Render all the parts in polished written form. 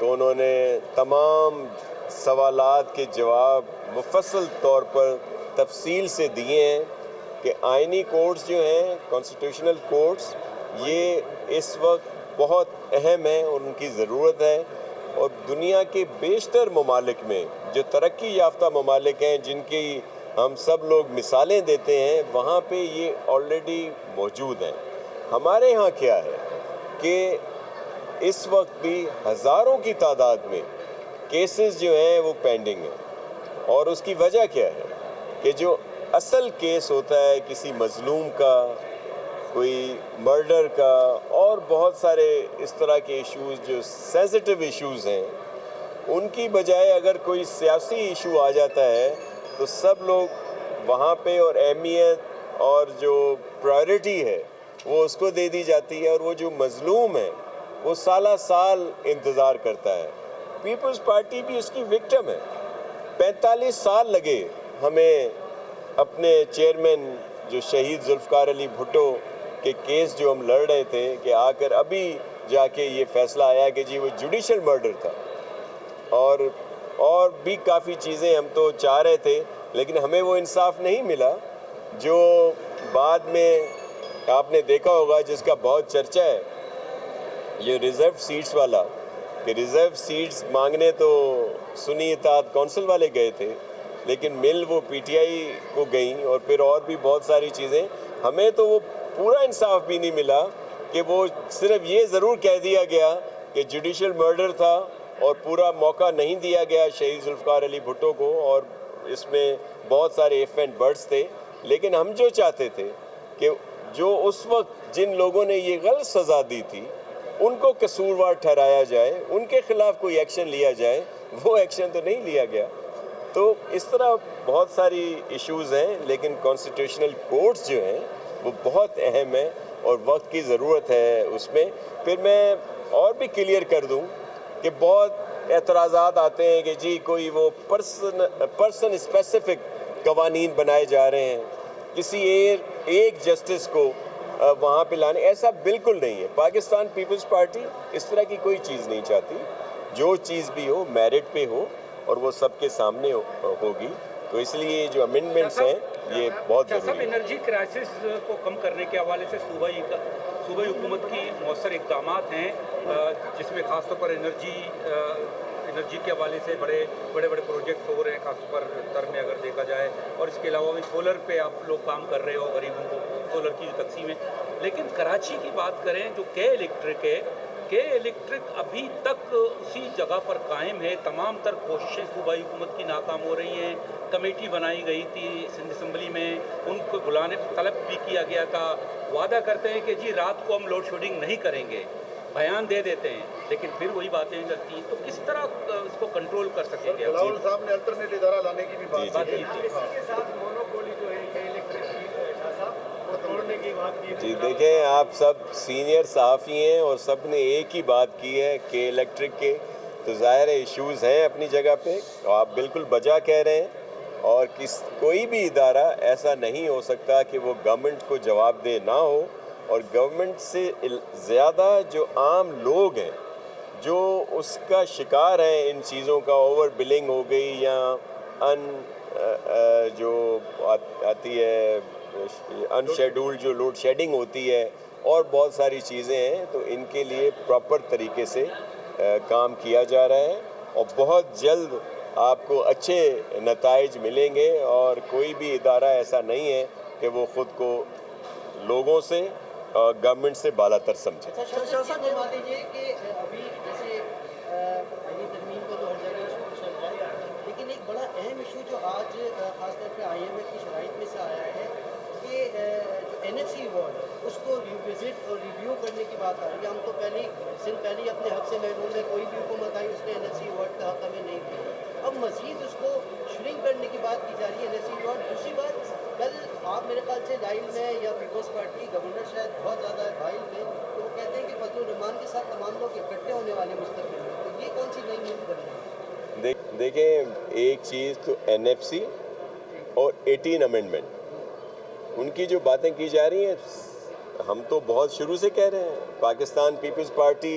تو انہوں نے تمام سوالات کے جواب مفصل طور پر تفصیل سے دیے ہیں کہ آئینی کورٹس جو ہیں کانسٹیٹیوشنل کورٹس یہ اس وقت بہت اہم ہیں اور ان کی ضرورت ہے، اور دنیا کے بیشتر ممالک میں جو ترقی یافتہ ممالک ہیں جن کی ہم سب لوگ مثالیں دیتے ہیں وہاں پہ یہ آلریڈی موجود ہیں۔ ہمارے ہاں کیا ہے کہ اس وقت بھی ہزاروں کی تعداد میں کیسز جو ہیں وہ پینڈنگ ہیں، اور اس کی وجہ کیا ہے کہ جو اصل کیس ہوتا ہے کسی مظلوم کا، کوئی مرڈر کا اور بہت سارے اس طرح کے ایشوز جو سینسٹیو ایشوز ہیں، ان کی بجائے اگر کوئی سیاسی ایشو آ جاتا ہے تو سب لوگ وہاں پہ اور اہمیت اور جو پرائرٹی ہے وہ اس کو دے دی جاتی ہے، اور وہ جو مظلوم ہے وہ سالہ سال انتظار کرتا ہے۔ پیپلز پارٹی بھی اس کی وکٹم ہے۔ 45 سال لگے ہمیں اپنے چیئرمین جو شہید ذوالفقار علی بھٹو کے کیس جو ہم لڑ رہے تھے کہ آ کر ابھی جا کے یہ فیصلہ آیا کہ جی وہ جوڈیشل مرڈر تھا، اور بھی کافی چیزیں ہم تو چاہ رہے تھے لیکن ہمیں وہ انصاف نہیں ملا۔ جو بعد میں آپ نے دیکھا ہوگا جس کا بہت چرچا ہے یہ ریزرو سیٹس والا، کہ ریزرو سیٹس مانگنے تو سنی اتحاد کونسل والے گئے تھے لیکن مل وہ پی ٹی آئی کو گئیں، اور پھر اور بھی بہت ساری چیزیں، ہمیں تو وہ پورا انصاف بھی نہیں ملا کہ وہ صرف یہ ضرور کہہ دیا گیا کہ جوڈیشل مرڈر تھا اور پورا موقع نہیں دیا گیا شہید ذوالفقار علی بھٹو کو، اور اس میں بہت سارے ایف اینڈ برڈس تھے۔ لیکن ہم جو چاہتے تھے کہ جو اس وقت جن لوگوں نے یہ غلط سزا دی تھی ان کو قصوروار ٹھہرایا جائے، ان کے خلاف کوئی ایکشن لیا جائے، وہ ایکشن تو نہیں لیا گیا۔ تو اس طرح بہت ساری ایشوز ہیں، لیکن کانسٹیٹیوشنل کورٹس جو ہیں وہ بہت اہم ہیں اور وقت کی ضرورت ہے اس میں۔ پھر میں اور بھی کلیئر کر دوں کہ بہت اعتراضات آتے ہیں کہ جی کوئی وہ پرسن اسپیسیفک قوانین بنائے جا رہے ہیں، کسی ایک جسٹس کو وہاں پہ لانے، ایسا بالکل نہیں ہے۔ پاکستان پیپلز پارٹی اس طرح کی کوئی چیز نہیں چاہتی، جو چیز بھی ہو میرٹ پہ ہو اور وہ سب کے سامنے ہوگی، تو اس لیے جو امینڈمنٹس ہیں یہ بہت ضروری ہے۔ انرجی کرائسس کو کم کرنے کے حوالے سے صوبائی حکومت کی مؤثر اقدامات ہیں، جس میں خاص طور پر انرجی کے حوالے سے بڑے پروجیکٹس ہو رہے ہیں، خاص طور پر تر میں اگر دیکھا جائے، اور اس کے علاوہ بھی سولر پہ آپ لوگ کام کر رہے ہو، غریبوں کو سولر کی تقسیم ہے۔ لیکن کراچی کی بات کریں جو کے الیکٹرک ہے، کے الیکٹرک ابھی تک اسی جگہ پر قائم ہے۔ تمام تر کوششیں صوبائی حکومت کی ناکام ہو رہی ہیں۔ کمیٹی بنائی گئی تھی سندھ اسمبلی میں، ان کو بلانے طلب بھی کیا گیا تھا، وعدہ کرتے ہیں کہ جی رات کو ہم لوڈ شیڈنگ نہیں کریں گے، بیان دے دیتے ہیں لیکن پھر وہی باتیں کرتی ہیں۔ تو کس طرح اس کو کنٹرول کر سکیں گے؟ بلاول صاحب نے الٹرنیٹ ادارہ لانے کی بھی بات کی تھی۔ اسی کے ساتھ مونوپولی جو ہے کہ الیکٹرک کی شاہ صاحب وہ توڑنے کی بات کی۔ جی دیکھیں، آپ سب سینئر صحافی ہیں اور سب نے ایک ہی بات کی ہے کہ الیکٹرک کے تو ظاہر ایشوز ہیں اپنی جگہ پہ، آپ بالکل بجا کہہ رہے ہیں، اور کوئی بھی ادارہ ایسا نہیں ہو سکتا کہ وہ گورنمنٹ کو جواب دہ نہ ہو، اور گورنمنٹ سے زیادہ جو عام لوگ ہیں جو اس کا شکار ہیں ان چیزوں کا، اوور بلنگ ہو گئی یا جو آتی ہے ان شیڈول جو لوڈ شیڈنگ ہوتی ہے اور بہت ساری چیزیں ہیں، تو ان کے لیے پراپر طریقے سے کام کیا جا رہا ہے اور بہت جلد آپ کو اچھے نتائج ملیں گے، اور کوئی بھی ادارہ ایسا نہیں ہے کہ وہ خود کو لوگوں سے اور گورنمنٹ سے بالا تر سمجھے۔ شاہ صاحب یہ مان لیجیے کہ ابھی جیسے آئینی ترمیم کا تو ہر جگہ ایشو چل رہا ہے، لیکن ایک بڑا اہم ایشو جو آج خاص طور پہ آئی ایم ایف کی شرائط میں سے آیا ہے کہ جو این ایف سی ایوارڈ اس کو ریوزٹ اور ریویو کرنے کی بات آ رہی ہے۔ ہم تو پہلے اپنے حق سے محروم ہے، کوئی بھی حکومت آئی اس نے این ایف سی ایوارڈ کا حق ہمیں نہیں دیا، اب مزید اس کو شرنک کرنے کی بات کی جا رہی ہے این ایف سی ایوارڈ۔ دوسری بات، کل آپ میرے خیال سے لائن میں یا پیپلز پارٹی گورنر شاید بہت زیادہ فائل میں، تو وہ کہتے ہیں کہ فضل الرحمان کے ساتھ تمام لوگ اکٹھے ہونے والے مستقبل میں، تو یہ کون سی نئی نیوز بنی ہے؟ دیکھیں، ایک چیز تو این ایف سی اور 18 امینڈمنٹ، ان کی جو باتیں کی جا رہی ہیں ہم تو بہت شروع سے کہہ رہے ہیں، پاکستان پیپلز پارٹی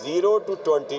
0 to 20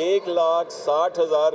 1,60,000